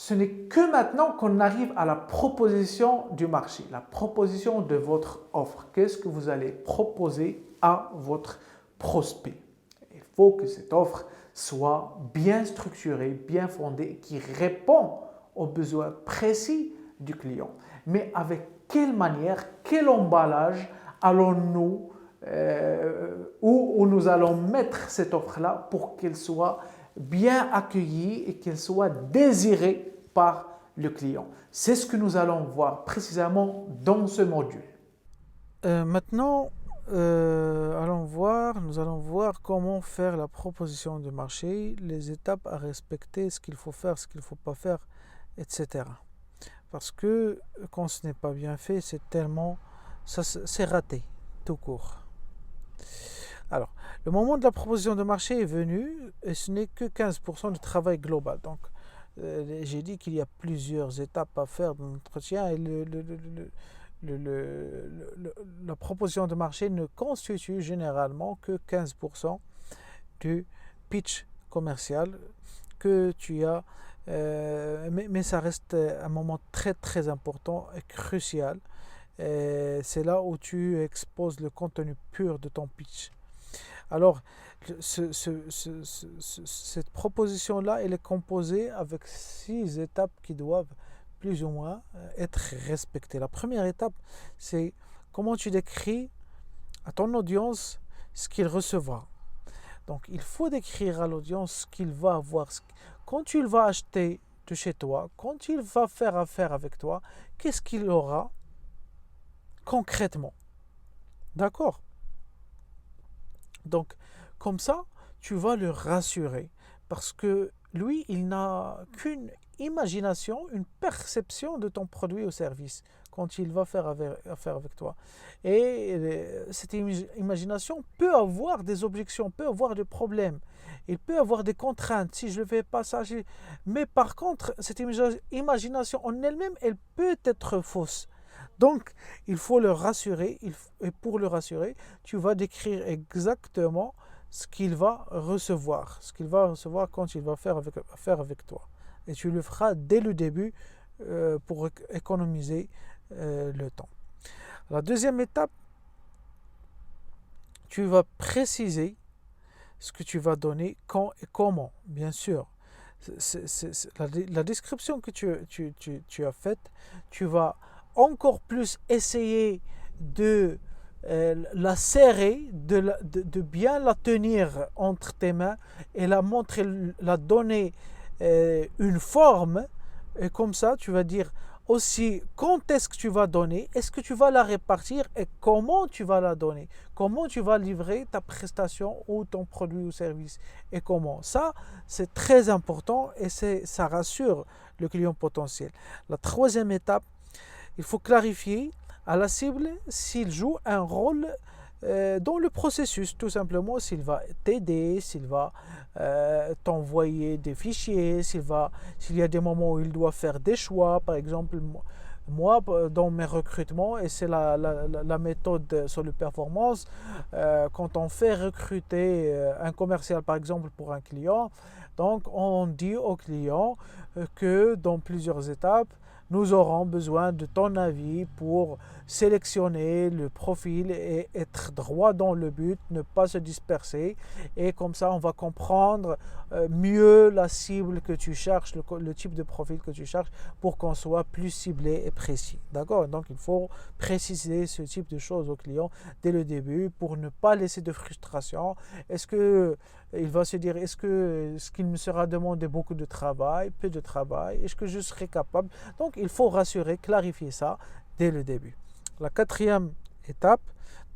ce n'est que maintenant qu'on arrive à la proposition du marché, la proposition de votre offre. Qu'est-ce que vous allez proposer à votre prospect? Il faut que cette offre soit bien structurée, bien fondée, qui répond aux besoins précis du client. Mais avec quelle manière, quel emballage allons-nous où nous allons mettre cette offre-là pour qu'elle soit bien accueillie et qu'elle soit désirée par le client. C'est ce que nous allons voir précisément dans ce module. Maintenant, nous allons voir comment faire la proposition de marché, les étapes à respecter, ce qu'il faut faire, ce qu'il ne faut pas faire, etc. Parce que quand ce n'est pas bien fait, c'est raté, tout court. Alors, le moment de la proposition de marché est venu et ce n'est que 15% du travail global. Donc, j'ai dit qu'il y a plusieurs étapes à faire dans l'entretien et la proposition de marché ne constitue généralement que 15% du pitch commercial que tu as, mais ça reste un moment très très important et crucial. C'est là où tu exposes le contenu pur de ton pitch. Alors, cette proposition-là, elle est composée avec 6 étapes qui doivent plus ou moins être respectées. La première étape, c'est comment tu décris à ton audience ce qu'il recevra. Donc, il faut décrire à l'audience ce qu'il va avoir. Quand il va acheter de chez toi, quand il va faire affaire avec toi, qu'est-ce qu'il aura concrètement. D'accord? Donc, comme ça, tu vas le rassurer parce que lui, il n'a qu'une imagination, une perception de ton produit ou service quand il va faire affaire avec toi. Et cette imagination peut avoir des objections, peut avoir des problèmes, il peut avoir des contraintes. Si je ne fais pas ça, mais par contre, cette imagination en elle-même, elle peut être fausse. Donc, il faut le rassurer, et pour le rassurer, tu vas décrire exactement ce qu'il va recevoir quand il va faire affaire avec toi. Et tu le feras dès le début pour économiser le temps. La deuxième étape, tu vas préciser ce que tu vas donner, quand et comment, bien sûr. La description que tu as faite, tu vas encore plus essayer de la serrer, de bien la tenir entre tes mains et la montrer, la donner une forme. Et comme ça, tu vas dire aussi quand est-ce que tu vas donner, est-ce que tu vas la répartir et comment tu vas la donner, comment tu vas livrer ta prestation ou ton produit ou service et comment. Ça, c'est très important et ça rassure le client potentiel. La troisième étape, il faut clarifier à la cible s'il joue un rôle dans le processus, tout simplement, s'il va t'aider, s'il va t'envoyer des fichiers, s'il y a des moments où il doit faire des choix. Par exemple, moi, dans mes recrutements, et c'est la méthode sur le performance, quand on fait recruter un commercial, par exemple, pour un client, donc on dit au client que dans plusieurs étapes, nous aurons besoin de ton avis pour sélectionner le profil et être droit dans le but, ne pas se disperser. Et comme ça, on va comprendre mieux la cible que tu cherches, le type de profil que tu cherches pour qu'on soit plus ciblé et précis. D'accord? Donc, il faut préciser ce type de choses au client dès le début pour ne pas laisser de frustration. Est-ce que il va se dire, est-ce qu'il me sera demandé beaucoup de travail, peu de travail, est-ce que je serai capable? Donc, il faut rassurer, clarifier ça dès le début. La quatrième étape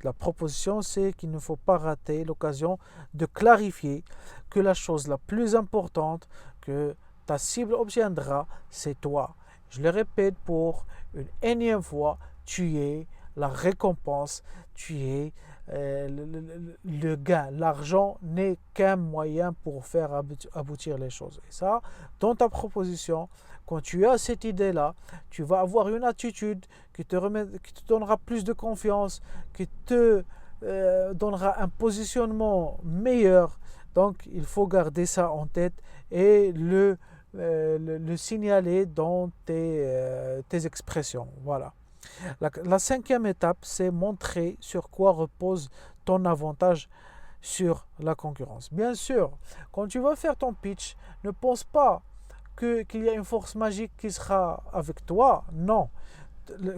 de la proposition, c'est qu'il ne faut pas rater l'occasion de clarifier que la chose la plus importante que ta cible obtiendra, c'est toi. Je le répète pour une énième fois, tu es la récompense, tu es le gain. L'argent n'est qu'un moyen pour faire aboutir les choses. Et ça, dans ta proposition, quand tu as cette idée-là, tu vas avoir une attitude qui te donnera plus de confiance, qui te donnera un positionnement meilleur. Donc, il faut garder ça en tête et le le signaler dans tes expressions. Voilà. La cinquième étape, c'est montrer sur quoi repose ton avantage sur la concurrence. Bien sûr, quand tu vas faire ton pitch, ne pense pas qu'il y a une force magique qui sera avec toi. Non.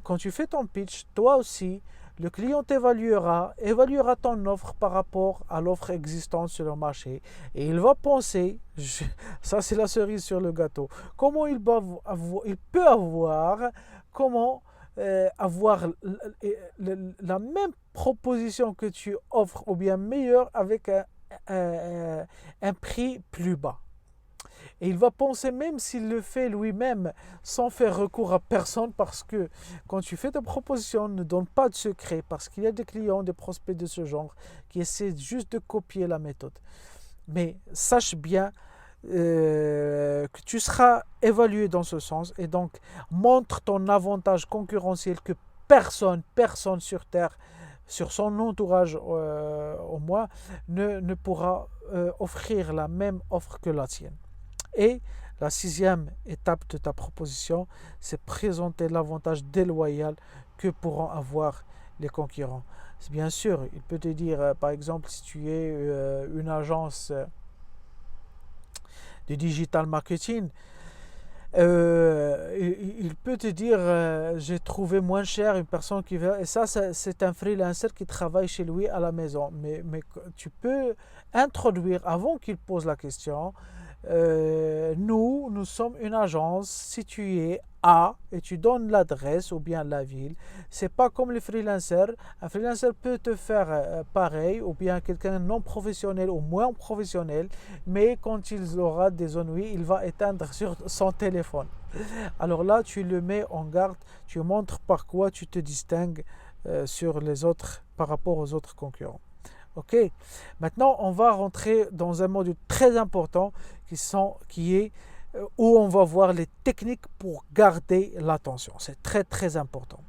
Quand tu fais ton pitch, toi aussi, le client évaluera ton offre par rapport à l'offre existante sur le marché et il va penser, ça c'est la cerise sur le gâteau, comment il peut avoir la même proposition que tu offres ou bien meilleure avec un prix plus bas. Et il va penser même s'il le fait lui-même sans faire recours à personne parce que quand tu fais ta proposition, ne donne pas de secret parce qu'il y a des clients, des prospects de ce genre qui essaient juste de copier la méthode. Mais sache bien que tu seras évalué dans ce sens et donc montre ton avantage concurrentiel que personne sur Terre, sur son entourage au moins, ne pourra offrir la même offre que la tienne. Et la sixième étape de ta proposition, c'est présenter l'avantage déloyal que pourront avoir les concurrents. Bien sûr, il peut te dire, par exemple, si tu es une agence de digital marketing, il peut te dire j'ai trouvé moins cher une personne qui veut, et ça c'est un freelancer qui travaille chez lui à la maison, mais tu peux introduire avant qu'il pose la question. Nous sommes une agence située à, et tu donnes l'adresse ou bien la ville. C'est pas comme les freelancers. Un freelancer peut te faire pareil, ou bien quelqu'un non professionnel ou moins professionnel, mais quand il aura des ennuis, il va éteindre sur son téléphone. Alors là, tu le mets en garde, tu montres par quoi tu te distingues sur les autres par rapport aux autres concurrents. Ok. Maintenant, on va rentrer dans un module très important qui est où on va voir les techniques pour garder l'attention. C'est très très important.